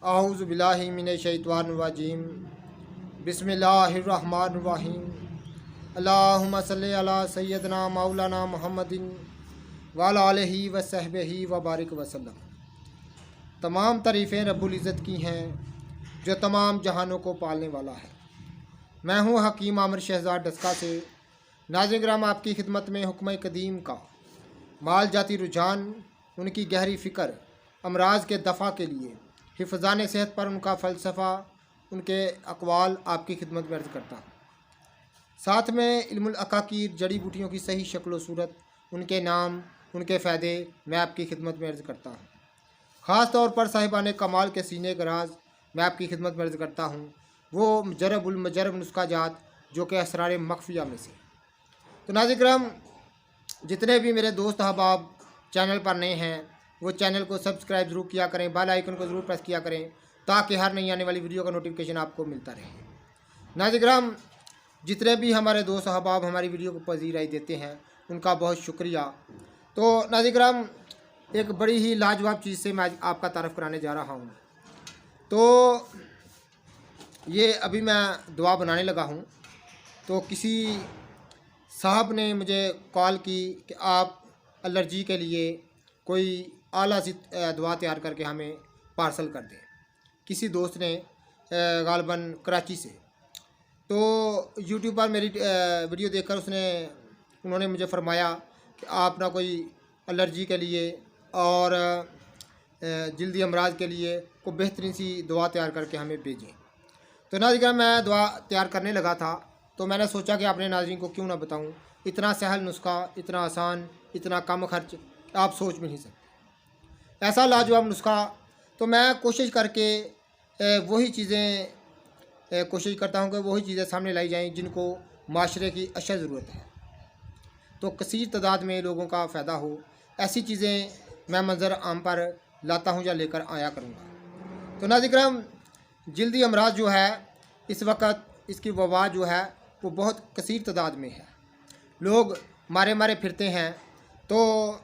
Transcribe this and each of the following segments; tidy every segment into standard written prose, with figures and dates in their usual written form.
आऊज़ु बिल्लाहि मिनश शैतानिर रजीम बिस्मिल्लाहिर रहमानिर रहीम अल्लाहुम्मा सल्लि अला सय्यदना मौलाना मुहम्मदिन व अला आलिहि व सहबिहि व बारिक वसल्लम। तमाम तारीफ़ें रब्बुल इज़्ज़त की हैं जो तमाम जहानों को पालने वाला है। मैं हूँ हकीम आमिर शहजाद डस्का से। नाज़रीन किराम, आपकी खिदमत में हुक्म कदीम का माल जाती रुझान, उनकी गहरी फ़िक्र, अमराज के दफ़ा के लिए हिफ़्ज़ान सेहत पर उनका फ़लसफ़ा, उनके अक़वाल आपकी खिदमत में अर्ज़ करता हूँ। साथ में इल्मुल अकाकीर, जड़ी बूटियों की सही शक्ल व सूरत, उनके नाम, उनके फ़ायदे मैं आपकी खिदमत में अर्ज़ करता हूँ। ख़ास तौर पर साहिबान कमाल के सीने का राज मैं आपकी खिदमत में अर्ज़ करता हूँ, वो मुजरब नुस्खा जात जो कि असरार मख्फिया में से। तो नाज़रीन किराम, जितने भी मेरे दोस्त अहबाब चैनल पर नए हैं वो चैनल को सब्सक्राइब ज़रूर किया करें, बेल आइकन को ज़रूर प्रेस किया करें ताकि हर नई आने वाली वीडियो का नोटिफिकेशन आपको मिलता रहे। नाज़रीन किराम, जितने भी हमारे दोस्त अहबाब हमारी वीडियो को पज़ीराई देते हैं उनका बहुत शुक्रिया। तो नाज़रीन किराम, एक बड़ी ही लाजवाब चीज़ से मैं आपका तारफ़ कराने जा रहा हूँ। तो ये अभी मैं दुआ बनाने लगा हूँ तो किसी साहब ने मुझे कॉल की कि आप एलर्जी के लिए कोई आला सी दवा तैयार करके हमें पार्सल कर दें। किसी दोस्त ने गालबन कराची से, तो यूट्यूब पर मेरी वीडियो देखकर उन्होंने मुझे फरमाया कि आप ना कोई एलर्जी के लिए और जल्दी अमराज के लिए कोई बेहतरीन सी दवा तैयार करके हमें भेजें। तो नाज़रीन, मैं दवा तैयार करने लगा था तो मैंने सोचा कि अपने नाज़रीन को क्यों ना बताऊं। इतना सहल नुस्खा, इतना आसान, इतना कम खर्च, आप सोच भी नहीं सकते। ऐसा लाजवाब नुस्खा। तो मैं कोशिश करता हूं कि वही चीज़ें सामने लाई जाएं जिनको माशरे की अशद ज़रूरत है, तो कसीर तादाद में लोगों का फ़ायदा हो। ऐसी चीज़ें मैं मंजर आम पर लाता हूं या लेकर आया करूँगा। तो नाज़रीन किराम, जल्दी अमराज जो है इस वक्त इसकी वबा जो है वो बहुत कसीर तादाद में है। लोग मारे मारे फिरते हैं तो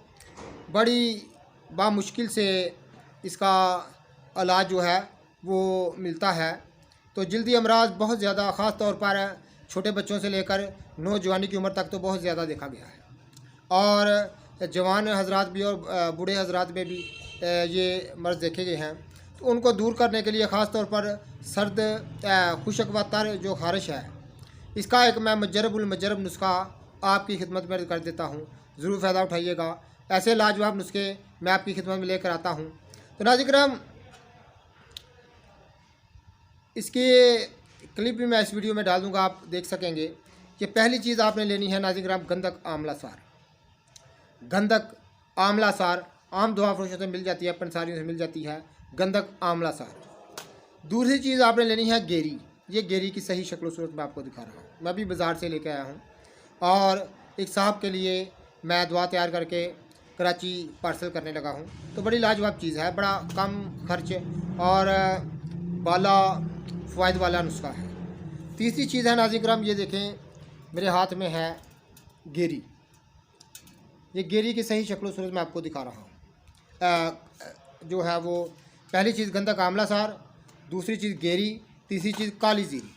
बड़ी बामुश्किल से इसका इलाज जो है वो मिलता है। तो जल्दी अमराज बहुत ज़्यादा, ख़ास तौर पर छोटे बच्चों से लेकर नौजवानी की उम्र तक तो बहुत ज़्यादा देखा गया है, और जवान हजरात भी और बूढ़े हजरात में भी ये मर्ज़ देखे गए हैं। तो उनको दूर करने के लिए ख़ास तौर पर सर्द, खुशक व तर जो ख़ारिश है, इसका एक मैं मुजरब नुस्खा आपकी खिदमत में कर देता हूँ। ज़रूर फ़ायदा उठाइएगा। ऐसे लाजवाब नुस्खे मैं आपकी खिदमत में लेकर आता हूँ। तो नाज़रीन किराम, इसकी क्लिप भी मैं इस वीडियो में डाल दूँगा, आप देख सकेंगे। कि पहली चीज़ आपने लेनी है नाज़रीन किराम, गंधक आमला सार। गंधक आमला सार आम दवा फरोशों से मिल जाती है, पंसारियों से मिल जाती है गंधक आमला सार। दूसरी चीज़ आपने लेनी है गेरी। ये गेरी की सही शक्ल सूरत मैं आपको दिखा रहा हूँ। मैं भी बाज़ार से लेकर आया हूँ और एक साहब के लिए मैं दवा तैयार करके कराची पार्सल करने लगा हूँ। तो बड़ी लाजवाब चीज़ है, बड़ा कम खर्च और बाला फ़वाइद वाला नुस्खा है। तीसरी चीज़ है नाज़रीन किराम, ये देखें मेरे हाथ में है गेरी। ये गेरी की सही शक्ल सूरत मैं आपको दिखा रहा हूँ। जो है वो पहली चीज़ गंधक आमला सार, दूसरी चीज़ गेरी, तीसरी चीज़ काली ज़ीरी।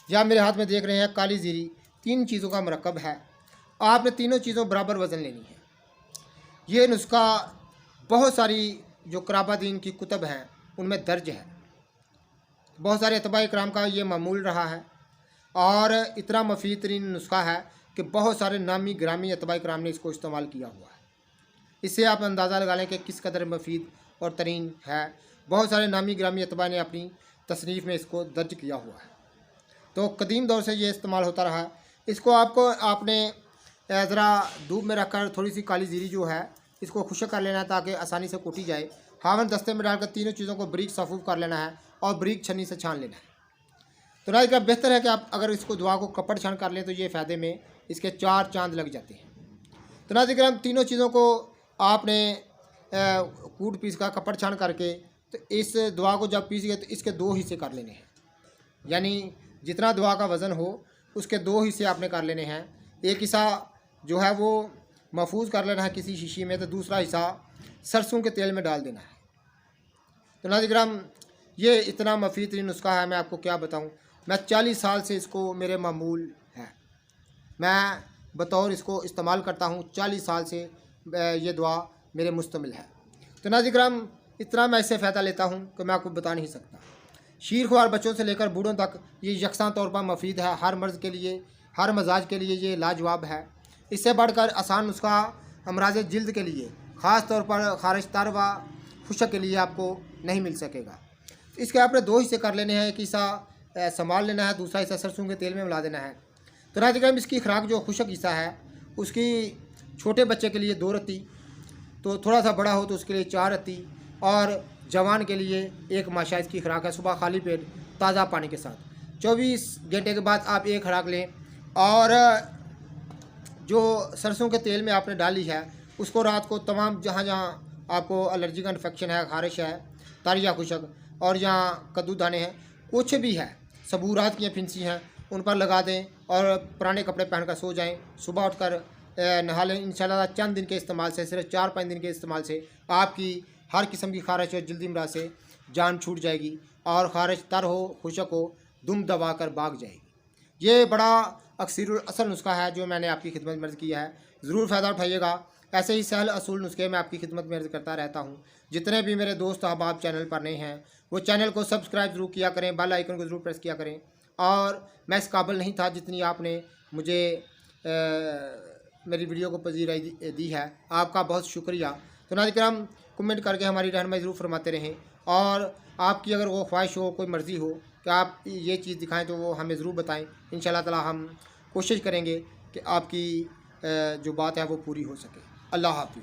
जहाँ मेरे हाथ में देख रहे हैं काली ज़ीरी, 3 चीज़ों का मरकब है। आपने तीनों चीज़ों बराबर वज़न लेनी है। ये नुस्खा बहुत सारी जो कराबादीन की कुतब हैं उनमें दर्ज है। बहुत सारे अतबा इकराम का ये मामूल रहा है और इतना मफीद तरीन नुस्खा है कि बहुत सारे नामी ग्रामी अतबा इकराम ने इसको इस्तेमाल किया हुआ है। इससे आप अंदाज़ा लगा लें कि किस कदर मफीद और तरीन है। बहुत सारे नामी ग्रामी अतबा ने अपनी तसनीफ़ में इसको दर्ज किया हुआ है। तो कदीम दौर से ये इस्तेमाल होता रहा। इसको आपने ज़रा धूप में रखकर थोड़ी सी काली ज़ीरी जो है इसको खुश्क कर लेना है ताकि आसानी से कूटी जाए। हावन दस्ते में डालकर तीनों चीज़ों को बारीक सफ़ूफ़ कर लेना है और बारीक छन्नी से छान लेना है। तो नाज़रीन किराम, बेहतर है कि आप अगर इसको दवा को कपड़ छान कर लें तो ये फ़ायदे में इसके 4 चांद लग जाते हैं। तो नाज़रीन किराम, तीनों चीज़ों को आपने कूट पीस का कपड़ छान करके तो इस दवा को जब पीसिए तो इसके 2 हिस्से कर लेने हैं। यानी जितना दवा का वज़न हो उसके 2 हिस्से आपने कर लेने हैं। एक हिस्सा जो है वो महफूज कर लेना है किसी शीशी में, तो दूसरा हिस्सा सरसों के तेल में डाल देना है। तो नाज़रीन किराम, ये इतना मफीद तरीन नुस्खा है, मैं आपको क्या बताऊँ। मैं 40 साल से इसको मेरे मामूल है, मैं बतौर इसको इस्तेमाल करता हूँ। 40 साल से ये दुआ मेरे मुस्तमिल है। तो नाज़रीन किराम, इतना मैं इससे फ़ायदा लेता हूँ कि मैं आपको बता नहीं सकता। शीरख्वार बच्चों से लेकर बूढ़ों तक ये यकसां तौर पर मुफीद है। हर मर्ज़ के लिए, हर मजाज के लिए ये लाजवाब है। इससे बढ़कर आसान नुस्खा अमराज जिल्द के लिए, ख़ास तौर पर खारिश तर व खुशक के लिए आपको नहीं मिल सकेगा। इसके आपने 2 हिस्से कर लेने हैं। एक हिस्सा संभाल लेना है, दूसरा हिस्सा सरसों के तेल में मिला देना है। तो नाज़रीन इसकी खुराक जो खुशक हिस्सा है उसकी छोटे बच्चे के लिए 2 रत्ती, तो थोड़ा सा बड़ा हो तो उसके लिए 4 रत्ती, और जवान के लिए 1 माशा इसकी खुराक है। सुबह खाली पेट ताज़ा पानी के साथ 24 घंटे के बाद आप 1 खुराक लें। और जो सरसों के तेल में आपने डाली है उसको रात को तमाम जहाँ जहाँ आपको एलर्जी का इन्फेक्शन है, खारिश है, तर या खुशक, और जहाँ कद्दू दाने हैं, कुछ भी है, सबूरात की फिंसी हैं, उन पर लगा दें और पुराने कपड़े पहनकर सो जाएं। सुबह उठकर नहा लें। इंशाल्लाह चंद दिन के इस्तेमाल से, सिर्फ 4-5 दिन के इस्तेमाल से आपकी हर किस्म की खारिश और जल्दी मराज से जान छूट जाएगी, और खारिश तर हो, खुशक हो, दुम दबा कर भाग जाएगी। ये बड़ा अक्सर असल नुस्खा है जो मैंने आपकी खिदमत में अर्ज़ किया है। ज़रूर फ़ायदा उठाइएगा। ऐसे ही सहल असूल नुस्खे मैं आपकी खिदमत में अर्ज़ करता रहता हूँ। जितने भी मेरे दोस्त अहबाब चैनल पर नए हैं वो चैनल को सब्सक्राइब ज़रूर किया करें, बेल आइकन को ज़रूर प्रेस किया करें। और मैं इस काबिल नहीं था जितनी आपने मुझे मेरी वीडियो को पजीराई दी है, आपका बहुत शुक्रिया। तो नाज़रीन किराम, कमेंट करके हमारी रहनुमाई ज़रूर फरमाते रहें, और आपकी अगर वो ख्वाहिश हो, कोई मर्ज़ी हो कि आप ये चीज़ दिखाएं तो वो हमें ज़रूर बताएं। इंशाल्लाह ताला हम कोशिश करेंगे कि आपकी जो बात है वो पूरी हो सके। अल्लाह हाफ़िज़।